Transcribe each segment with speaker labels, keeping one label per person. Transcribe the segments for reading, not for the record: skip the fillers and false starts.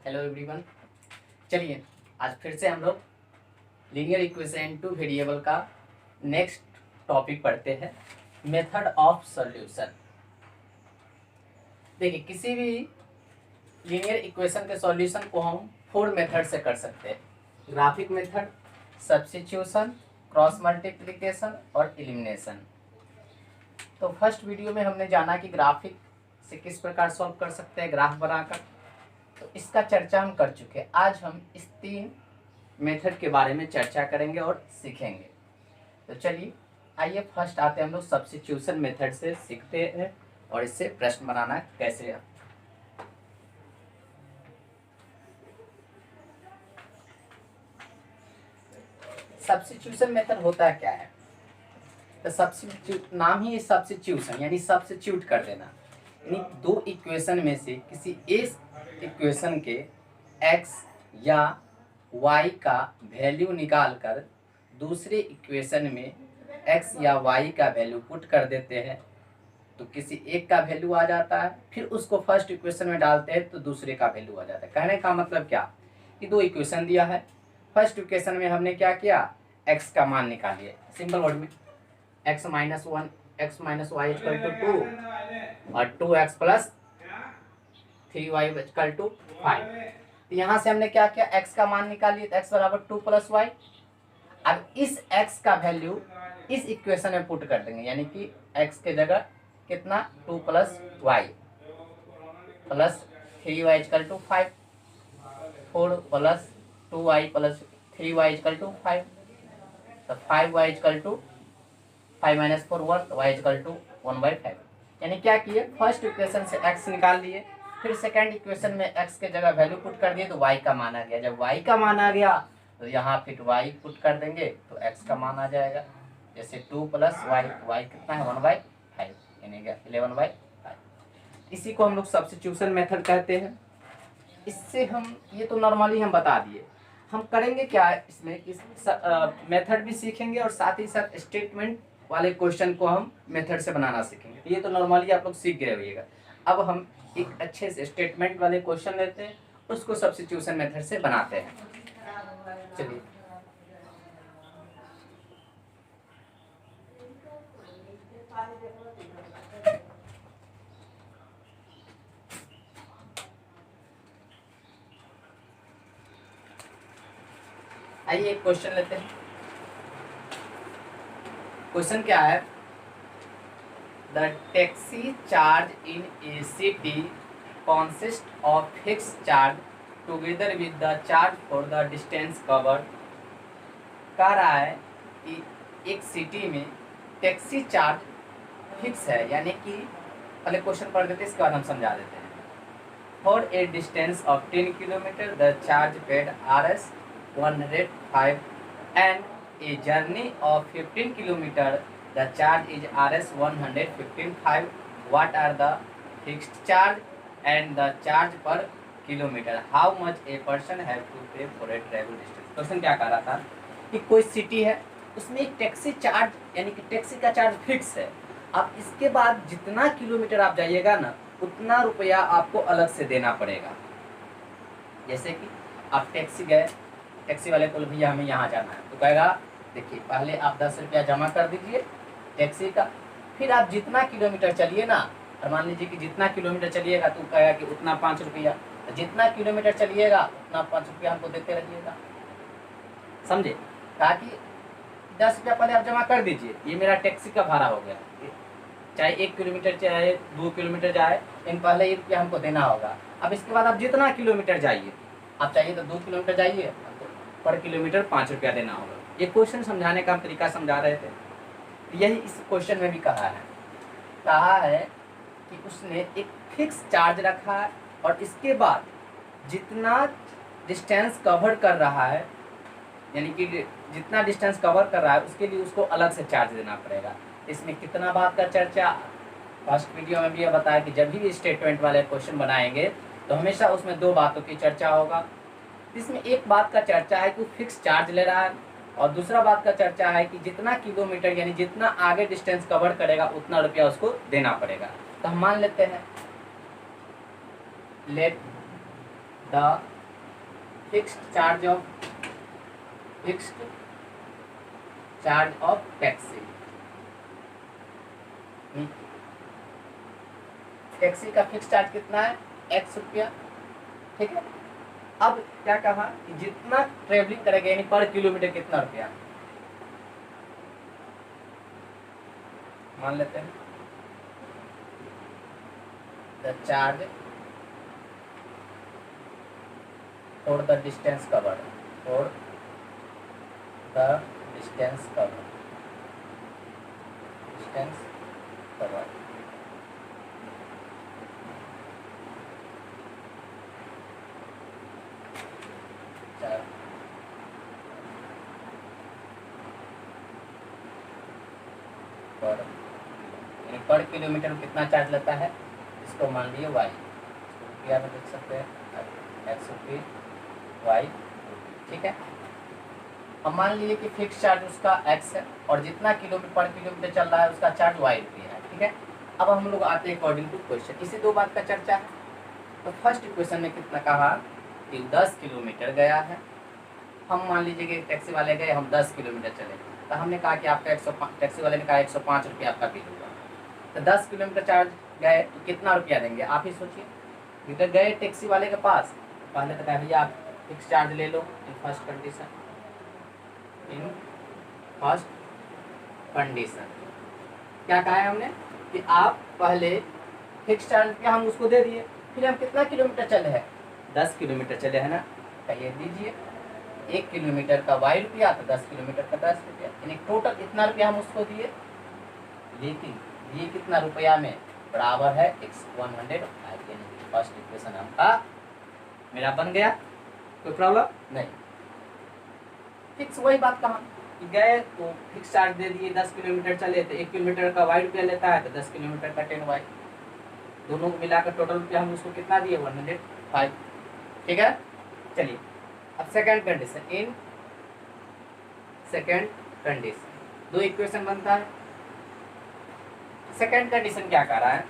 Speaker 1: Hello everyone. चलिए आज फिर से हम लोग लीनियर इक्वेशन टू वेरिएबल का नेक्स्ट टॉपिक पढ़ते हैं, मेथड ऑफ सॉल्यूशन। देखिए, किसी भी लीनियर इक्वेशन के सॉल्यूशन को हम 4 मेथड से कर सकते हैं। Graphic method, substitution, cross multiplication और एलिमिनेशन। तो फर्स्ट वीडियो में हमने जाना कि ग्राफिक से किस प्रकार सॉल्व कर सकते हैं, ग्राफ बनाकर। तो इसका चर्चा हम कर चुके हैं। आज हम इस 3 मेथड के बारे में चर्चा करेंगे और सीखेंगे। तो चलिए आइए फर्स्ट आते हैं हम लोग सब्स्टिट्यूशन मेथड से सीखते हैं और इससे प्रश्न बनाना कैसे है। सब्स्टिट्यूशन मेथड होता क्या है? तो सब्स्टिट्यूट, नाम ही सब्स्टिट्यूशन यानी सब्स्टिट्यूट कर देना, यानी 2 इक्वेशन में से किसी एक इक्वेशन के x या y का वैल्यू निकाल कर दूसरे इक्वेशन में x या y का वैल्यू पुट कर देते हैं तो किसी एक का वैल्यू आ जाता है, फिर उसको फर्स्ट इक्वेशन में डालते हैं तो दूसरे का वैल्यू आ जाता है। कहने का मतलब क्या कि 2 इक्वेशन दिया है, फर्स्ट इक्वेशन में हमने क्या किया, x का मान निकालिए। सिंपल वर्ड में x minus 1 x minus Y equal to 2 और 2x plus 3y equal to 5। यहाँ से हमने क्या किया, x का मान निकालिए तो x बराबर 2 प्लस वाई। अब इस x का वैल्यू इस इक्वेशन में पुट कर देंगे, यानी कि x के जगह कितना 2 plus Y plus 3y equal to 5, 4 plus 2y plus 3y equal to 5, तो 5y equal to 5 minus 4 1, y equal to 1/5। यानी क्या किए, फर्स्ट इक्वेशन से x निकाल लिए, फिर सेकंड इक्वेशन में x के जगह वैल्यू पुट कर दिए तो y का मान आ गया। जब y का मान आ गया तो यहाँ फिर y पुट कर देंगे तो x का मान आ जाएगा। जैसे 2 प्लस वाई, y कितना है 1/5, यानी 11/5। इसी को हम लोग सब्स्टिट्यूशन मेथड कहते हैं। इससे हम ये तो नॉर्मली हम बता दिए, हम करेंगे क्या इसमें, इस मेथड भी सीखेंगे और साथ ही साथ स्टेटमेंट वाले क्वेश्चन को हम मेथड से बनाना सीखेंगे। तो ये तो नॉर्मली आप लोग सीख गए होइएगा। अब हम एक अच्छे से स्टेटमेंट वाले क्वेश्चन लेते हैं, उसको सब्स्टिट्यूशन मेथड से बनाते हैं। चलिए आइए एक क्वेश्चन लेते हैं। क्वेश्चन क्या है, the taxi charge in A city consist of fix charge together with the charge for the distance covered. कह रहा है कि एक सिटी में टैक्सी चार्ज फिक्स है, यानी कि पहले क्वेश्चन पढ़ देते हैं, इसके बाद हम समझा देते हैं। For a distance of 10 kilometre the charge paid Rs 105 and a journey of 15 kilometer the charge is Rs 115. What are the fixed charge and the charge per kilometer? How much a person have to pay for a travel distance? Question क्या कह रहा था कि कोई city है, उसमें एक taxi charge यानी कि टैक्सी का चार्ज फिक्स है। अब इसके बाद जितना किलोमीटर आप जाइएगा ना, उतना रुपया आपको अलग से देना पड़ेगा। जैसे कि आप टैक्सी गए, टैक्सी वाले को भैया हमें यहाँ जाना है, तो कहेगा देखिए पहले आप 10 रुपया जमा कर दीजिए टैक्सी का, फिर आप जितना किलोमीटर चलिए ना, और मान लीजिए कि जितना किलोमीटर चलिएगा तो कहेगा कि उतना 5 रुपया, तो जितना किलोमीटर चलिएगा उतना 5 रुपया हमको देते रहिएगा। समझे? कहा कि 10 रुपया पहले आप जमा कर दीजिए, ये मेरा टैक्सी का भाड़ा हो गया, चाहे 1 किलोमीटर चाहे 2 किलोमीटर जाए, इन पहले 1 रुपया हमको देना होगा। अब इसके बाद आप जितना किलोमीटर जाइए, आप चाहिए तो 2 किलोमीटर जाइए, पर किलोमीटर 5 रुपया देना होगा। ये क्वेश्चन समझाने का हम तरीका समझा रहे थे। यही इस क्वेश्चन में भी कहा है कि उसने एक फिक्स चार्ज रखा है और इसके बाद जितना डिस्टेंस कवर कर रहा है, यानी कि जितना डिस्टेंस कवर कर रहा है उसके लिए उसको अलग से चार्ज देना पड़ेगा। इसमें कितना बात का चर्चा फर्स्ट वीडियो में भी ये बताया कि जब भी स्टेटमेंट वाले क्वेश्चन बनाएंगे तो हमेशा उसमें 2 बातों की चर्चा होगा। इसमें एक बात का चर्चा है कि फिक्स चार्ज ले रहा है, और दूसरा बात का चर्चा है कि जितना किलोमीटर यानी जितना आगे डिस्टेंस कवर करेगा उतना रुपया उसको देना पड़ेगा। तो हम मान लेते हैं let the fixed charge of taxi. Taxi का फिक्स चार्ज कितना है? x रुपया। ठीक है, अब क्या कहा कि जितना ट्रेवलिंग करेगा यानी पर किलोमीटर कितना रुपया, मान लेते हैं the charge for the distance covered, for the distance covered, distance covered. पर किलोमीटर कितना चार्ज लेता है, इसको मान लिए y, रुपया में देख सकते हैं x रुपये y। ठीक है, अब मान लीजिए कि फिक्स चार्ज उसका x है और जितना किलोमीटर पर किलोमीटर चल रहा है उसका चार्ज y रुपये है। ठीक है, अब हम लोग आते हैं अकॉर्डिंग टू क्वेश्चन। इसी दो बात का चर्चा है। तो फर्स्ट क्वेश्चन में कितना कहा कि 10 किलोमीटर गया है। हम मान लीजिए कि टैक्सी वाले गए, हम 10 किलोमीटर चले, तो हमने कहा कि आपका 105, टैक्सी वाले ने कहा 105 रुपये आपका बिल होगा। तो 10 किलोमीटर चार्ज गए तो कितना रुपया देंगे, आप ही सोचिए। इधर गए टैक्सी वाले के पास, पहले तो कहा भैया आप फिक्स चार्ज ले लो in first condition, in first condition क्या कहा है हमने कि आप पहले फिक्स चार्ज क्या हम उसको दे दिए, फिर हम कितना किलोमीटर चले हैं, 10 किलोमीटर चले हैं ना, कहिए दीजिए 1 किलोमीटर का y रुपया तो 10 किलोमीटर का 10 रुपया, यानी टोटल इतना रुपया हम उसको दिए। लेकिन ये कितना रुपया में बराबर है x 100। फर्स्ट इक्वेशन हमका मेरा बन गया, कोई प्रॉब्लम नहीं। फिक्स वही बात कहा कि गए तो फिक्स चार्ज दे दिए, 10 किलोमीटर चले तो 1 किलोमीटर का y रुपया लेता है तो 10 किलोमीटर का 10y, दोनों को मिलाकर टोटल रुपया हम उसको कितना दिए 105। ठीक है, चलिए अब second condition, in second condition दो इक्वेशन बनता है। सेकंड कंडीशन क्या कह रहा है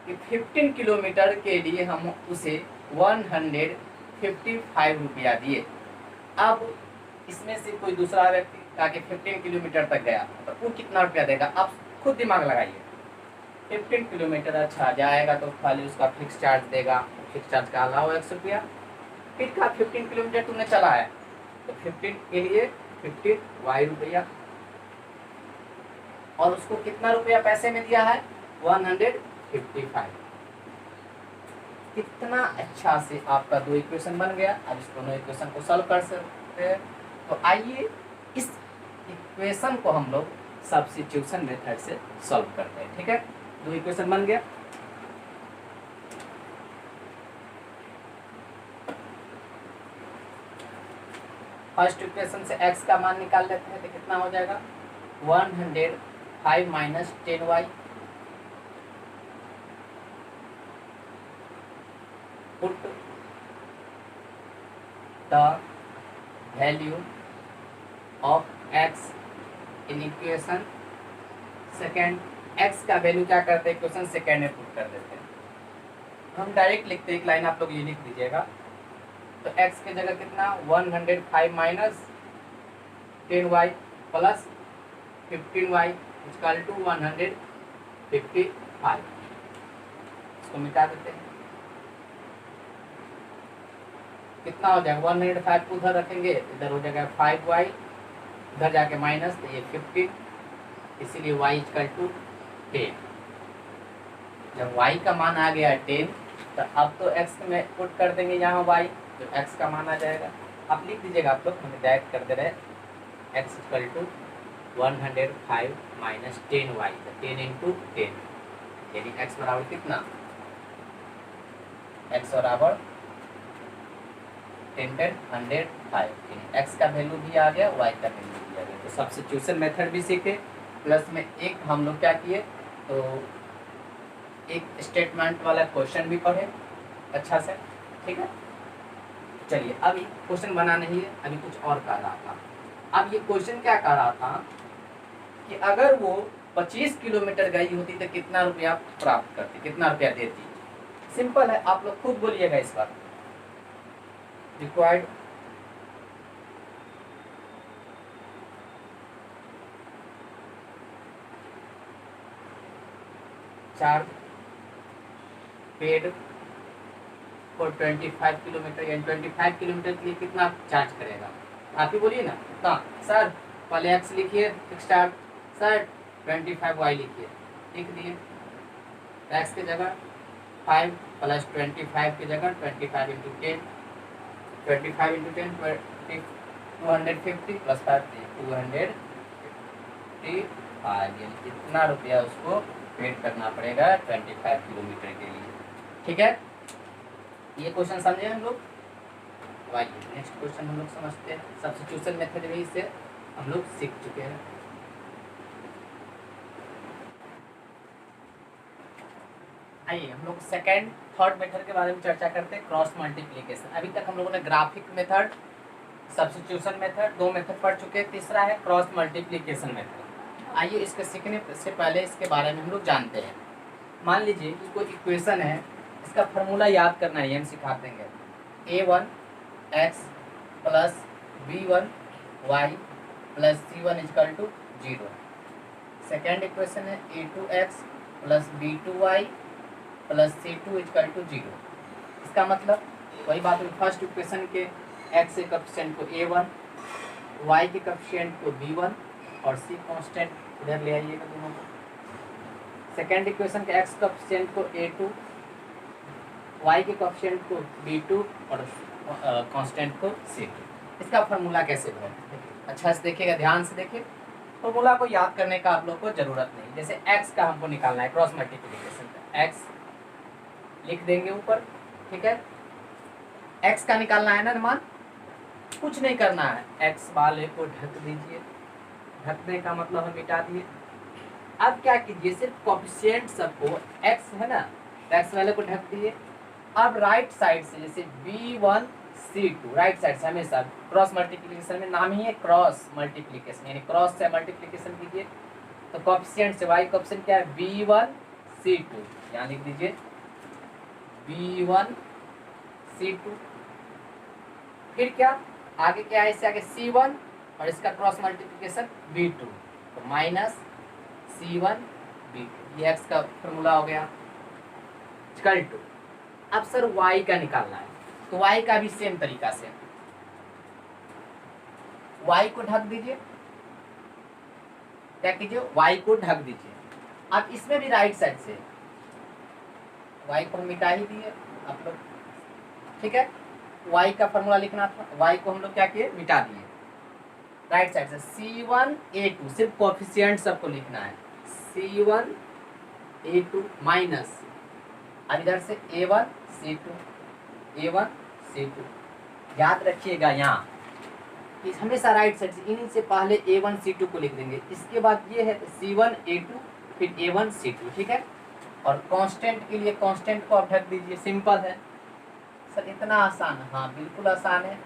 Speaker 1: कि 15 किलोमीटर के लिए हम उसे 155 रुपया दिए। अब इसमें से कोई दूसरा व्यक्ति ताकि 15 किलोमीटर तक गया तो वो कितना रुपया देगा, आप खुद दिमाग लगाइए। 15 किलोमीटर अच्छा जाएगा तो खाली उसका फिक्स चार्ज देगा, फिक्स चार्ज का अलावा 100 रुपया। फिर का 15 किलोमीटर तुमने चला है तो 15 के लिए 15 y रुपया, और उसको कितना रुपया पैसे में दिया है 155। कितना अच्छा से आपका दो इक्वेशन बन गया। अब इस दोनों इक्वेशन को सॉल्व कर सकते हैं। तो आइए इस इक्वेशन को हम लोग सब्स्टिट्यूशन मेथड से सॉल्व करते हैं। ठीक है, दो इक्वेशन बन गया। फर्स्ट इक्वेशन से x का मान निकाल लेते हैं तो कितना हो जाएगा 105 minus 10y, put the value of x in equation second. x का वैल्यू क्या करते हैं इक्वेशन सेकेंड में पुट कर देते हैं। हम डायरेक्ट लिखते हैं, एक लाइन आप लोग ये लिख दीजिएगा। तो x के जगह कितना 105 minus 10y plus 15y equal to 155। इसको मिटा देते हैं, कितना हो जाएगा 105 को उधर रखेंगे, इधर हो जाएगा 5y, इधर जाके माइनस तो ये 15, इसीलिए y इक्वल टू 10। जब y का मान आ गया 10 तो अब तो x में पुट कर देंगे यहाँ y, तो x का मान आ जाएगा। आप लिख दीजिएगा, आप लोग हमें डायरेक्ट कर दे रहे हैं x equal to 105 minus 10y, तो 10 इंटू 10 यानी x बराबर कितना, x बराबर 10 105, x का वैल्यू भी आ गया, y का वैल्यू भी आ गया। तो सब्स्टिट्यूशन मेथड भी सीखे, प्लस में एक हम लोग क्या किए तो एक स्टेटमेंट वाला क्वेश्चन भी पढ़े अच्छा से। ठीक है, चलिए अभी क्वेश्चन बना नहीं है, अभी कुछ और कह रहा था। अब ये क्वेश्चन क्या कह रहा था कि अगर वो 25 किलोमीटर गई होती तो कितना रुपया प्राप्त करती, कितना रुपया देती। सिंपल है, आप लोग खुद बोलिएगा इस बार। Required charge paid for 25 kilometre, यानी 25 किलोमीटर के लिए कितना चार्ज करेगा? आप ही बोलिए ना कितना। सर पहले एक्स लिखिए फिक्स चार्ज, सर 25 वाई लिखिए, लिख दिए। एक्स की जगह 5 प्लस 25 की जगह 25 इंटू 10, 25 इंटू 10 250 प्लस 5 255, यानी इतना रुपया उसको पेड करना पड़ेगा 25 किलोमीटर के लिए। ठीक है, ये क्वेश्चन समझे हम लोग। आइए नेक्स्ट क्वेश्चन हम लोग समझते हैं। सब्स्टिट्यूशन मेथड भी से हम लोग सीख चुके हैं। आइए हम लोग सेकेंड थर्ड मेथड के बारे में चर्चा करते हैं, क्रॉस मल्टीप्लिकेशन। अभी तक हम लोगों ने graphic method, substitution method, 2 method पढ़ चुके हैं, तीसरा है क्रॉस मल्टीप्लिकेशन मेथड। आइए इसके सीखने से पहले इसके बारे में हम लोग जानते हैं। मान लीजिए कि कोई इक्वेशन है, इसका फॉर्मूला याद करना है, हम सिखा देंगे। a1x plus b1y plus c1 equal to 0। Second equation है a2x plus b2y plus c2 equal to 0। इसका मतलब वही बात है, फर्स्ट इक्वेशन के x के कोएफिशिएंट को a1, y के कोएफिशिएंट को b1 और c कांस्टेंट इधर ले आइएगा दोनों को। सेकेंड इक्वेशन के x कोएफिशिएंट को a2, y के कोएफिशिएंट को b2 और कांस्टेंट को c2। इसका फार्मूला कैसे बनाएं? अच्छा से देखिएगा, ध्यान से देखिए। फार्मूला को याद करने का आप लोग को जरूरत नहीं। जैसे x का हमको निकालना है, क्रॉस मल्टीप्लिकेशन का x लिख देंगे ऊपर, ठीक है। x का निकालना है ना मान, कुछ नहीं करना है, x वाले को ढक दीजिए। ढकने का मतलब हम मिटा दिए। अब क्या कीजिए, सिर्फ कोएफिशिएंट सबको x है ना, x वाले को ढक दिए। अब राइट साइड से जैसे b1 c2, राइट साइड से हमेशा क्रॉस मल्टीप्लिकेशन में नाम ही है क्रॉस मल्टीप्लिकेशन, यानी क्रॉस से मल्टीप्लिकेशन कीजिए। तो कोएफिशिएंट से y कोएफिशिएंट क्या है, b1 c2, यहाँ लिख दीजिए b1 c2। फिर क्या आगे क्या है, इससे आगे c1 और इसका क्रॉस मल्टीप्लिकेशन b2, तो माइनस c1 b2, ये x का फॉर्मूला हो गया। इक्वल टू, अब सर y का निकालना है, तो y का भी सेम तरीका से y को ढक दीजिए। क्या कीजिए, y को ढक दीजिए। अब इसमें भी राइट साइड से y को मिटा ही दिए आप लोग, ठीक है। y का फॉर्मूला लिखना था, y को हम लोग क्या किए, मिटा दिए। राइट साइड से c1 a2, सिर्फ कोएफिशिएंट सबको लिखना है, c1 a2 माइनस, अब इधर से a1 c2, a1 c2। याद रखिएगा यहाँ कि हमेशा राइट साइड से इन्हीं से पहले a1 c2 को लिख देंगे। इसके बाद ये है c1 a2 फिर a1 c2, ठीक है। और कांस्टेंट के लिए कांस्टेंट को आप ढक दीजिए, सिंपल है सर, इतना आसान है। हाँ बिल्कुल आसान है।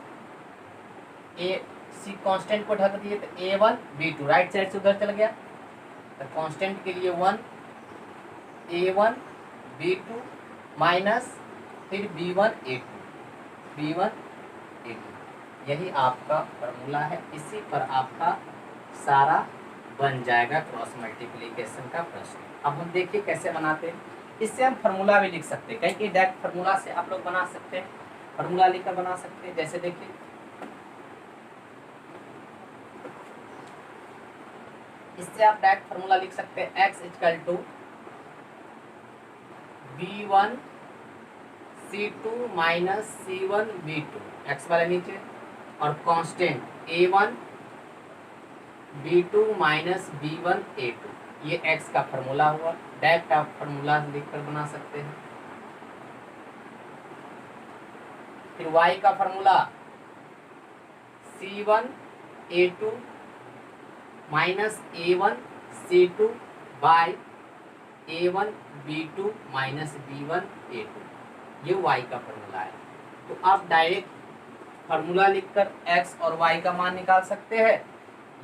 Speaker 1: ए सी कांस्टेंट को ढक दिए तो a1 b2, राइट साइड से उधर चल गया, तो कांस्टेंट के लिए 1 a1 b2 माइनस फिर b1 a2, यही आपका फॉर्मूला है। इसी पर आपका सारा बन जाएगा क्रॉस मल्टीप्लिकेशन का प्रश्न। अब हम देखिए कैसे बनाते हैं। इससे हम फार्मूला भी लिख सकते हैं, कहीं डायरेक्ट फार्मूला से आप लोग बना सकते हैं, फार्मूला लिखकर बना सकते हैं। जैसे देखिए इससे आप डायरेक्ट फार्मूला लिख सकते हैं, x equal to b1 c2 minus c1 b2, x वाले नीचे, और constant a1 b2 minus b1 a2, ये x का फार्मूला हुआ। डायरेक्ट आप फार्मूला लिखकर बना सकते हैं। फिर y का formula c1 a2 minus a1 c2 bye a1 b2 minus b1 a2, ये y का फार्मूला है। तो आप डायरेक्ट फार्मूला लिखकर x और y का मान निकाल सकते हैं,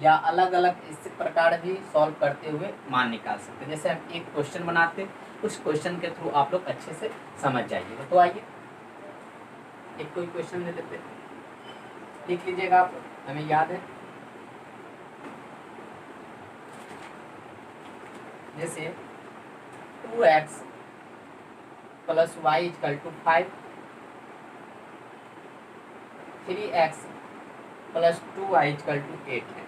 Speaker 1: या अलग अलग इस प्रकार भी सॉल्व करते हुए मान निकाल सकते हैं। जैसे हम एक क्वेश्चन बनाते, उस क्वेश्चन के थ्रू आप लोग अच्छे से समझ जाइएगा। तो आइए एक कोई क्वेश्चन ले लेते हैं, लिख लीजिएगा आप, हमें याद है। जैसे 2x plus Y equal to 5, 3x plus 2y equal to 8 है।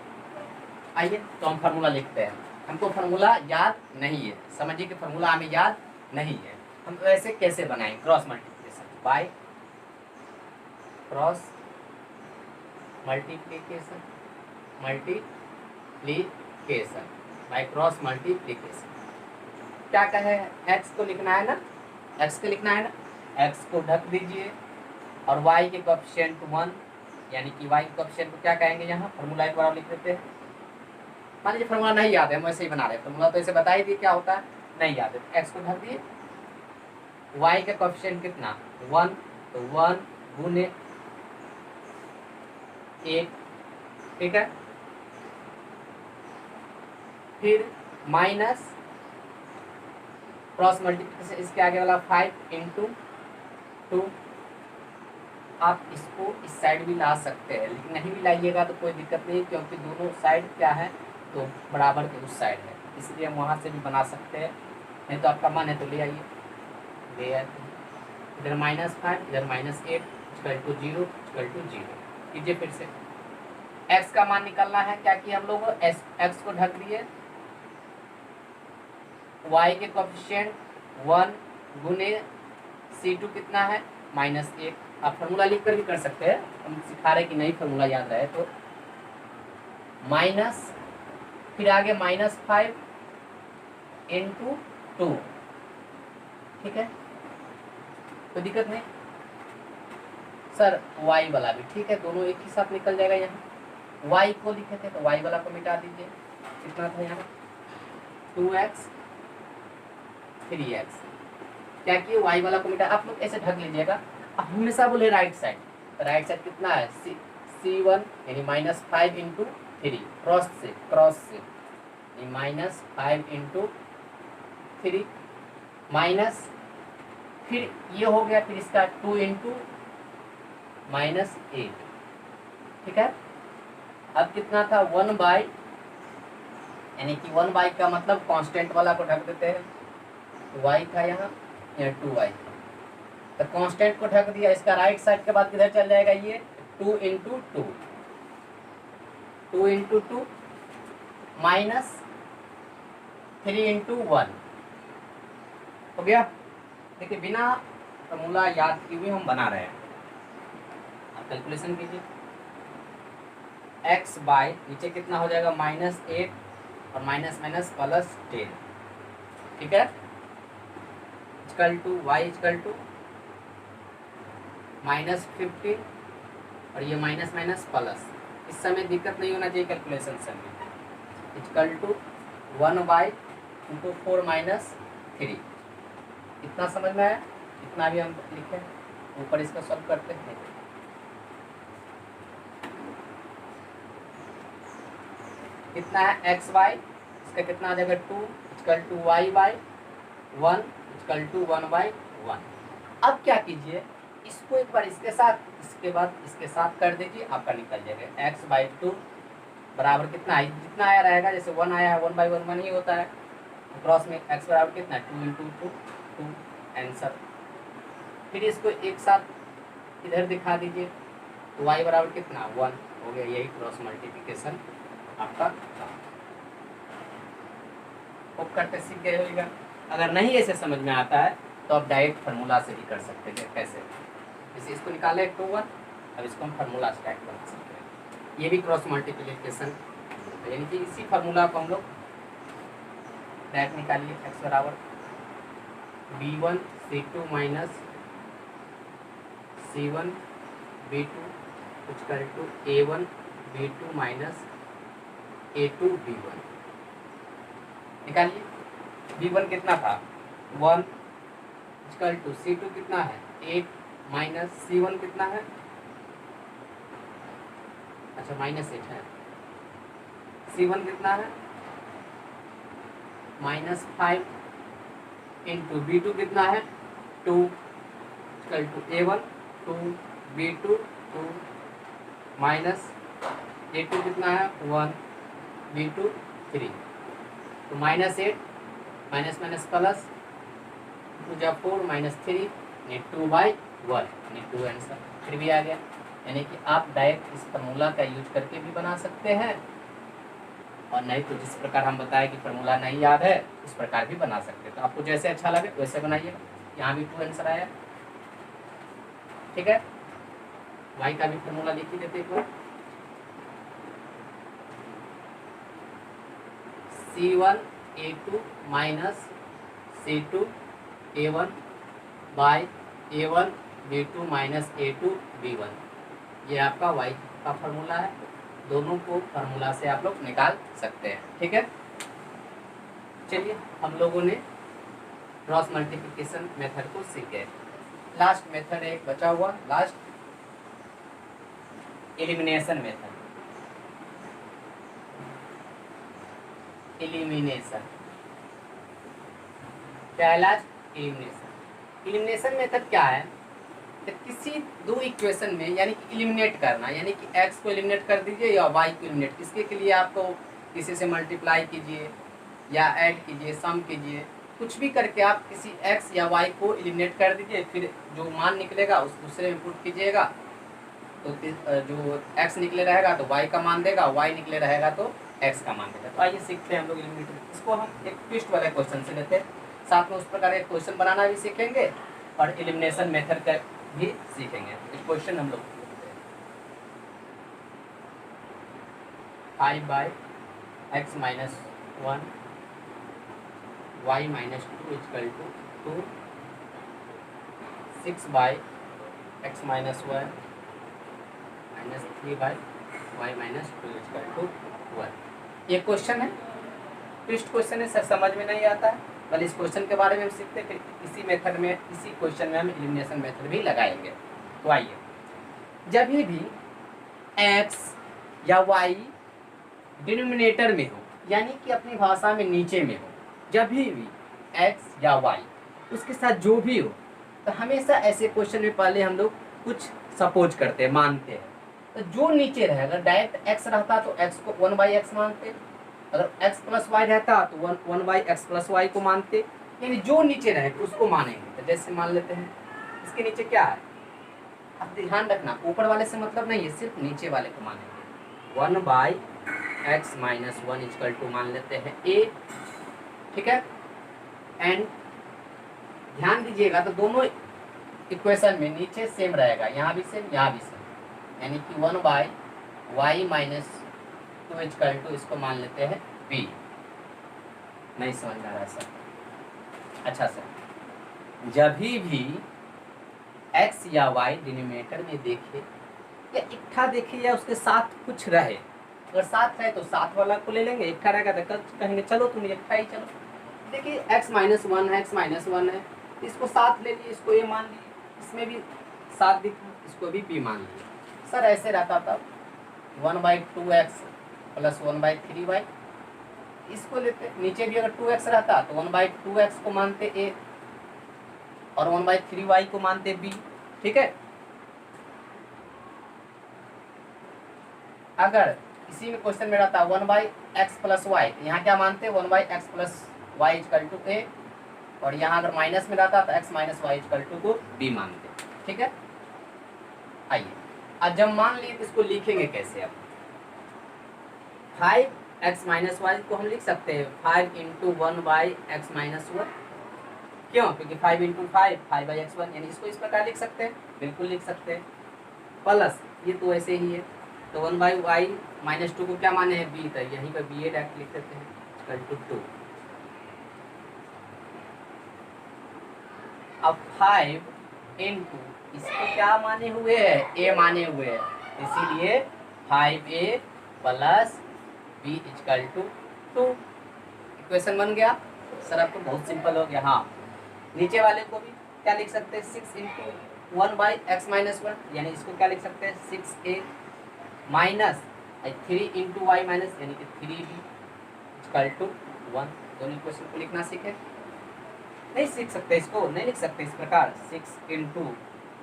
Speaker 1: आइए तो हम फार्मूला लिखते हैं। हमको फार्मूला याद नहीं है, समझिए कि फार्मूला हमें याद नहीं है। हम वैसे कैसे बनाएं? Cross multiplication by cross multiplication, multiplication by cross multiplication. क्या कहे? x को लिखना है ना, x को लिखना है ना, x को ढक दीजिए और y के कोएफिशिएंट 1, यानी कि y के कोएफिशिएंट को क्या कहेंगे? यहाँ फार्मूला एक बार लिख देते हैं। मान लीजिए फार्मूला नहीं याद है, हम ऐसे ही बना रहे हैं, फार्मूला तो ऐसे बता ही दिए क्या होता है, नहीं याद है। x को ढक दिए, y का कोएफिशिएंट कितना 1, तो 1 गुने 8, ठीक है। फिर माइनस क्रॉस मल्टीप्लिकेशन, इसके आगे वाला 5 इंटू 2। आप इसको इस साइड भी ला सकते हैं, लेकिन नहीं भी लाइएगा तो कोई दिक्कत नहीं, क्योंकि दोनों साइड क्या है तो बराबर के उस साइड है, इसलिए हम वहाँ से भी बना सकते हैं। नहीं तो आपका मन है तो ले आइए, ले आए। इधर -5, इधर -8 इक्वल टू 0 इक्वल टू 0 कीजिए। फिर से x का मान निकालना है। क्या किया हम लोग? x को ढक दिए, y के कोएफिशिएंट 1 गुने C2 कितना है -8। आप फार्मूला लिख कर भी कर सकते हैं, हम सिखा रहे कि नहीं फार्मूला याद रहे तो। माइनस फिर आगे -5 इंटू 2, ठीक है, कोई दिक्कत नहीं सर। y वाला भी ठीक है, दोनों एक ही साथ निकल जाएगा। यहाँ y को लिखे थे तो y वाला को मिटा दीजिए। कितना था यहाँ 2x 3x। क्या किए? y वाला को मिटा, आप लोग ऐसे ढक लीजिएगा। अब हमेशा बोले राइट साइड, राइट साइड कितना है C1 यानी -5 इंटू 3, क्रॉस से -5 इंटू 3 माइनस, फिर ये हो गया, फिर इसका 2 इंटू -8, ठीक है। अब कितना था 1 बाई, यानी कि 1 बाई का मतलब कांस्टेंट वाला को ढक देते हैं। y था यहाँ 2y, तो कांस्टेंट को ढक दिया। इसका राइट साइड के बाद किधर चल जाएगा? ये 2 इंटू 2 माइनस 3 इंटू 1 हो गया। देखिए बिना फॉर्मूला याद किए हुए हम बना रहे हैं। आप कैलकुलेशन कीजिए, x बाय नीचे कितना हो जाएगा -8 और माइनस +10, ठीक है, equal to y equal to -15 और ये माइनस प्लस। इस समय दिक्कत नहीं होना चाहिए कैलकुलेशन समय, इक्वल टू 1/4 -3। इतना समझ में आया? इतना भी हम लिखें, ऊपर इसका सॉल्व करते हैं। कितना है xy, इसका कितना आ जाएगा 2 equal to y/1 equal to 1/1। अब क्या कीजिए, इसको एक बार इसके साथ, इसके बाद इसके साथ कर दीजिए, आपका निकल जाएगा x/2 बराबर कितना है, जितना आया रहेगा। जैसे 1 आया है 1/1 1 ही होता है, क्रॉस में x बराबर कितना 2 इंटू 2 आंसर। फिर इसको एक साथ इधर दिखा दीजिए, y बराबर कितना 1 हो गया। यही क्रॉस मल्टीप्लिकेशन आपका होप करते सीख गए होगा। अगर नहीं ऐसे समझ में आता है तो आप डायरेक्ट फार्मूला से भी कर सकते हैं। कैसे? जैसे इसको निकाले 2 1, अब इसको हम फार्मूला से डायरेक्ट बना सकते हैं। ये भी क्रॉस मल्टीप्लिकेशन, यानी कि इसी फार्मूला को हम लोग डायरेक्ट निकालिए। x बराबर b1 c2 minus c1 b2 equal to a1 b2 minus a2 b1। निकालिए, b1 कितना था 1 इक्वल टू c2 कितना है 8 माइनस c1 कितना है, अच्छा -8 है। c1 कितना है -5 इंटू b2 कितना है 2 equal to a1 2 B2 2 minus A2 कितना है 1, B2 3, तो -8 माइनस माइनस प्लस 2 जा 4 -3 यानी 2/1 यानी 2 आंसर फिर भी आ गया। यानी कि आप डायरेक्ट इस फार्मूला का यूज करके भी बना सकते हैं, और नहीं तो जिस प्रकार हम बताएं कि फार्मूला नहीं याद है उस प्रकार भी बना सकते हैं। तो आपको जैसे अच्छा लगे वैसे बनाइएगा। यहाँ भी 2 आंसर आया, ठीक है। वाई का भी फार्मूला लिख ही देते एक बार। C1 A2 minus C2 A1 by A1 B2 minus A2 B1, ये आपका वाई का फार्मूला है। दोनों को फार्मूला से आप लोग निकाल सकते हैं, ठीक है। चलिए हम लोगों ने क्रॉस मल्टीप्लिकेशन मेथड को सीखे। लास्ट मेथड एक बचा हुआ, लास्ट एलिमिनेशन मेथड। एलिमिनेशन क्या है? Last elimination. एलिमिनेशन मेथड क्या है? तो किसी दो इक्वेशन में यानी कि एलिमिनेट करना, यानी कि x को एलिमिनेट कर दीजिए या y को एलिमिनेट। इसके के लिए आपको किसी से मल्टीप्लाई कीजिए या ऐड कीजिए, सम कीजिए, कुछ भी करके आप किसी x या y को एलिमिनेट कर दीजिए। फिर जो मान निकलेगा उस दूसरे में पुट कीजिएगा, तो जो x निकले रहेगा तो y का मान देगा, y निकले रहेगा तो x का मान देगा। तो आइए सीखते हैं हम लोग एलिमिनेट। इसको हम एक ट्विस्ट वाले क्वेश्चन से लेते हैं, साथ में उस प्रकार एक क्वेश्चन बनाना भी सीखेंगे और एलिमिनेशन मेथड का भी सीखेंगे। एक क्वेश्चन हम लोग 5/x - 1 y - 2 = 2, 6/x - 1 -3/y - 2 = 1। ये क्वेश्चन है, ट्विस्ट क्वेश्चन है, सर समझ में नहीं आता है। कल इस क्वेश्चन के बारे में हम सीखते हैं, फिर इसी मेथड में, इसी क्वेश्चन में हम एलिमिनेशन मेथड भी लगाएंगे। तो आइए, जब भी x या y डिनोमिनेटर में हो, यानी कि अपनी भाषा में नीचे में हो, जब भी x या y उसके साथ जो भी हो, तो हमेशा ऐसे क्वेश्चन में पहले हम लोग कुछ सपोज करते हैं, मानते हैं। तो जो नीचे रहेगा, डायरेक्ट x रहता तो x को 1/x मानते, अगर x + y रहता तो 1/x + y को मानते, यानी जो नीचे रहे उसको मानेंगे। तो जैसे मान लेते हैं इसके नीचे क्या है, अब ध्यान रखना ऊपर वाले से मतलब नहीं है, सिर्फ नीचे वाले को मानेंगे। 1/x - 1 = मान लेते हैं a, ठीक है। एंड ध्यान दीजिएगा तो दोनों इक्वेशन में नीचे सेम रहेगा, यहाँ भी सेम यहाँ भी सेम, यानी कि 1/y - 2 = इसको मान लेते हैं b। नहीं समझ आ रहा है सर? अच्छा सर, जब भी x या y डिनोमिनेटर में देखे या इकट्ठा देखे या उसके साथ कुछ रहे, अगर साथ रहे तो साथ वाला को ले लेंगे, इकट्ठा रहेगा तो कहेंगे चलो तुम इकट्ठा ही चलो। देखिए x - 1 है, x - 1 है, इसको साथ ले लिए, इसको a मान लिए, इसमें भी साथ दिखा, इसको भी b मान लिए। सर ऐसे रहता था 1/2x + 1/3y, इसको लेते, नीचे भी अगर 2x रहता तो 1/2x को मानते a और 1/3y को मानते b, ठीक है। अगर इसी में क्वेश्चन में रहता 1/x + y, यहाँ क्या मानते 1/x + y = a, और यहाँ अगर माइनस में रहता तो x - y = को b मानते, ठीक है। आइए अब जब मान लिए तो इसको लिखेंगे कैसे? अब 5x - y को हम लिख सकते हैं 5 × 1/x - 1, क्यों? क्योंकि 5 × 5 5/x1, यानी इसको इस प्रकार लिख सकते हैं, बिल्कुल लिख सकते हैं। प्लस ये तो ऐसे ही है, तो 1/y - 2 को क्या माने हैं b, तो यहीं पर b डायरेक्ट लिख देते हैं = 2। अब 5 × इसको क्या माने हुए है, a माने हुए है, इसीलिए 5a + b = 2। इक्वेशन बन गया सर, आपको बहुत सिंपल हो गया। हाँ, नीचे वाले को भी क्या लिख सकते हैं 6 × 1/x - 1, यानी इसको क्या लिख सकते हैं 6a माइनस 3 × y माइनस, यानी कि 3b = 1। दोनों इक्वेशन को लिखना सीखे। नहीं सीख सकते, इसको नहीं लिख सकते इस प्रकार 6 ×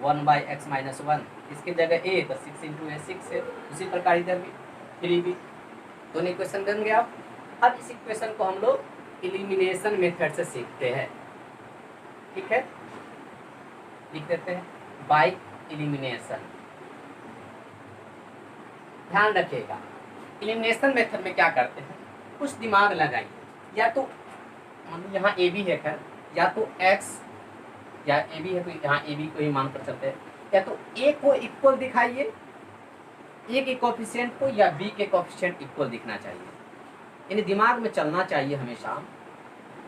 Speaker 1: 1/x-1, इसके जगह a तो 6 × a 6 है। उसी प्रकार इधर भी 3 भी, दोनों इक्वेशन बन गया। अब इस इक्वेशन को हम लोग एलिमिनेशन मेथड से सीखते हैं, ठीक है। लिख देते हैं बाय एलिमिनेशन। ध्यान रखिएगा एलिमिनेशन मेथड में क्या करते हैं, कुछ दिमाग लगाइए। या तो यहाँ ए बी है, खैर या तो x या ए बी है तो यहाँ ए बी को ही मान कर चलते हैं, या तो ए को इक्वल दिखाइए, ए के कोफिशिएंट को, या बी के कोफिशिएंट इक्वल दिखना चाहिए। यानी दिमाग में चलना चाहिए हमेशा।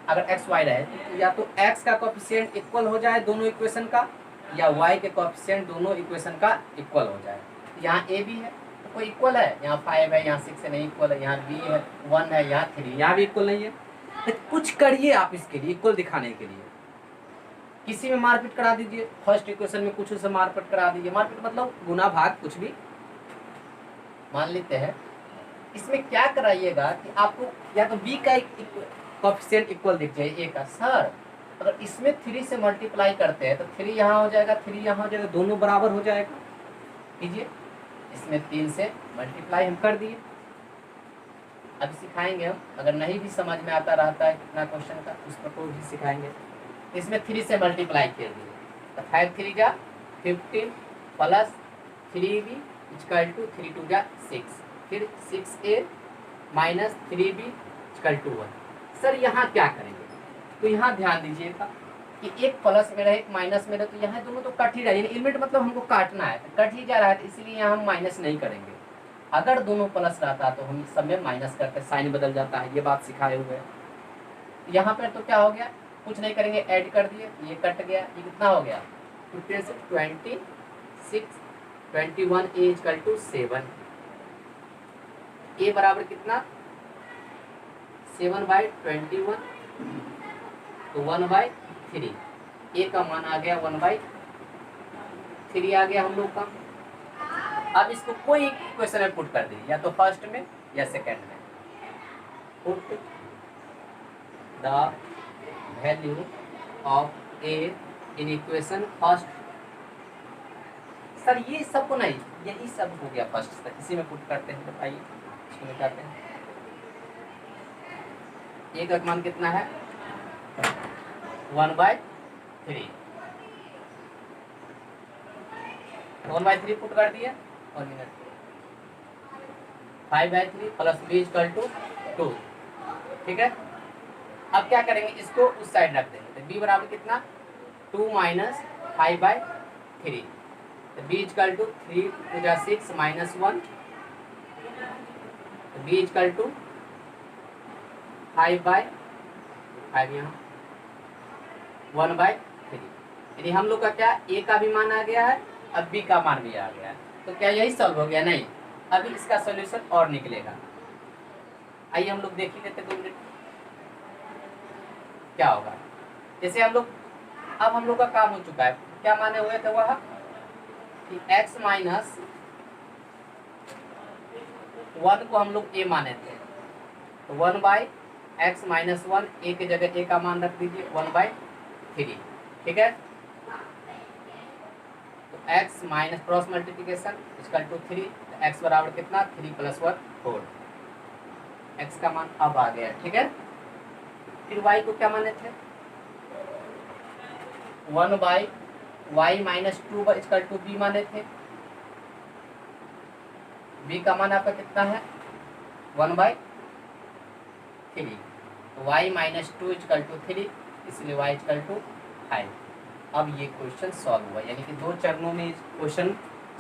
Speaker 1: अगर एक्स वाई रहे तो या तो एक्स का कोफिशिएंट इक्वल हो जाए दोनों इक्वेशन का, या वाई के कोफिशिएंट दोनों इक्वेशन का इक्वल हो जाए। यहाँ ए बी है तो कोई इक्वल है, यहाँ 5 है, यहाँ 6 है, नहीं इक्वल है। यहाँ बी है 1 है, यहाँ 3, यहाँ भी इक्वल नहीं है। तो कुछ करिए आप इसके लिए इक्वल दिखाने के लिए। किसी में मारपीट करा दीजिए, फर्स्ट इक्वेशन में कुछ से मारपीट करा दीजिए। मारपीट मतलब गुना भाग कुछ भी मान लेते हैं। इसमें क्या कराइएगा कि आपको या तो बी का कोएफिशिएंट इक्वल दिख जाए ए का। सर अगर इसमें 3 से मल्टीप्लाई करते हैं तो 3 यहाँ हो जाएगा, 3 यहाँ हो जाएगा, दोनों बराबर हो जाएगा। कीजिए, इसमें 3 से मल्टीप्लाई हम कर दिए। अब सिखाएंगे हम, अगर नहीं भी समझ में आता रहता है कितना क्वेश्चन का, उस पर को भी सिखाएंगे। इसमें 3 से मल्टीप्लाई कर दिए तो 5 3 जा 15 प्लस 3b इक्वल टू 3 2 जा 6, फिर 6a minus 3b equal to 1। Sir यहाँ क्या करेंगे, तो यहाँ ध्यान दीजिएगा कि एक प्लस में रहे एक माइनस में रहे, तो यहाँ दोनों तो कट ही रहा है। एलिमेंट मतलब हमको काटना है, तो कट ही जा रहा है, तो इसलिए यहाँ हम माइनस नहीं करेंगे। अगर दोनों प्लस रहता तो हम सब में माइनस करते, साइन बदल जाता है। ये बात सिखाए हुए यहाँ पर। तो क्या हो गया, कुछ नहीं करेंगे, ऐड कर दिए, ये कट गया, ये कितना हो गया 15 से 26 21 a इक्वल टू 7। a बराबर कितना 7/21 तो 1/3। a का मान आ गया 1/3 आ गया हम लोग का। अब इसको कोई क्वेश्चन में पुट कर दीजिए, या तो फर्स्ट में या सेकंड में। Put the value of a in equation first. Sir ये सब को नहीं, यही सब हो गया फर्स्ट तक, इसी में पुट करते हैं। बताइए इसको निकालते हैं। a का मान कितना है 1/3, 1/3 पुट कर दिया। और minute 5/3 plus b equal to 2, ठीक है। अब क्या करेंगे, इसको उस साइड रख देंगे, तो b बराबर कितना 2 माइनस 5/3, तो b इक्वल टू 3 2 जा 6 माइनस 1, तो b इक्वल टू 5/5 यहाँ 1/3। यानी हम लोग का क्या a का भी मान आ गया है, अब b का मान भी आ गया है। तो क्या यही सॉल्व हो गया? नहीं, अभी इसका सॉल्यूशन और निकलेगा। आइए हम लोग देख ही लेते 2 मिनट क्या होगा। जैसे हम लोग, अब हम लोग का काम हो चुका है, क्या माने हुए थे वह कि x माइनस 1 को हम लोग a माने थे, तो 1/x माइनस 1, a की जगह a का मान रख दीजिए 1/3, ठीक है। तो x minus cross multiplication equal to 3, तो x बराबर कितना 3 + 1 4, x का मान अब आ गया, ठीक है। फिर y को क्या माने थे 1/y minus 2 equal to b माने थे। b का मान आपका कितना है 1/3, तो y माइनस 2 इक्वल टू 3, इसलिए y इक्वल टू 5। अब ये क्वेश्चन सॉल्व हुआ, यानी कि 2 चरणों में क्वेश्चन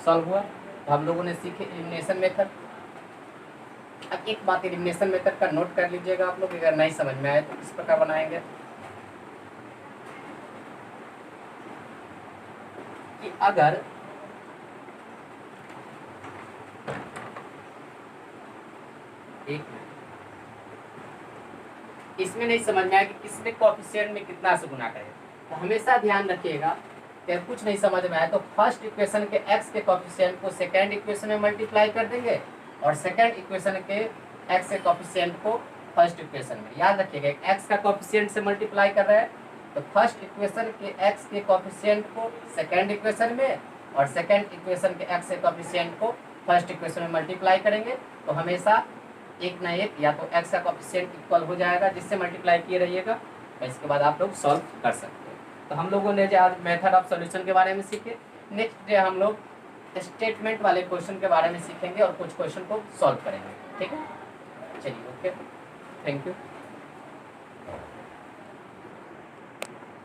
Speaker 1: सॉल्व हुआ। तो हम लोगों ने सीखे एलिमिनेशन मेथड। अब एक बात एलिमिनेशन मेथड का नोट कर लीजिएगा आप लोग, अगर नहीं समझ में आए तो किस प्रकार बनाएंगे कि अगर इसमें नहीं समझ में आया कि किसमें कोएफिशिएंट में कितना से गुना करें, तो हमेशा ध्यान रखिएगा कि कुछ नहीं समझ में आया तो फर्स्ट इक्वेशन के x के कोएफिशिएंट को सेकंड इक्वेशन में मल्टीप्लाई कर देंगे, और सेकंड इक्वेशन के x के कोएफिशिएंट को फर्स्ट इक्वेशन में। याद रखिएगा x का कोएफिशिएंट से मल्टीप्लाई कर रहे हैं तो फर्स्ट इक्वेशन के x के कोफिशिएंट को सेकंड इक्वेशन में और सेकंड इक्वेशन के x के कोफिशिएंट को फर्स्ट इक्वेशन में मल्टीप्लाई करेंगे तो हमेशा एक ना एक या तो x का कोफिशिएंट इक्वल हो जाएगा, जिससे मल्टीप्लाई किए रहिएगा, और इसके बाद आप लोग सॉल्व कर सकते हैं। तो हम लोगों ने जो आज मेथड ऑफ सॉल्यूशन के बारे में सीखे, नेक्स्ट डे हम लोग स्टेटमेंट वाले क्वेश्चन के बारे में सीखेंगे और कुछ क्वेश्चन को सॉल्व करेंगे। ठीक है, चलिए, ओके, थैंक यू।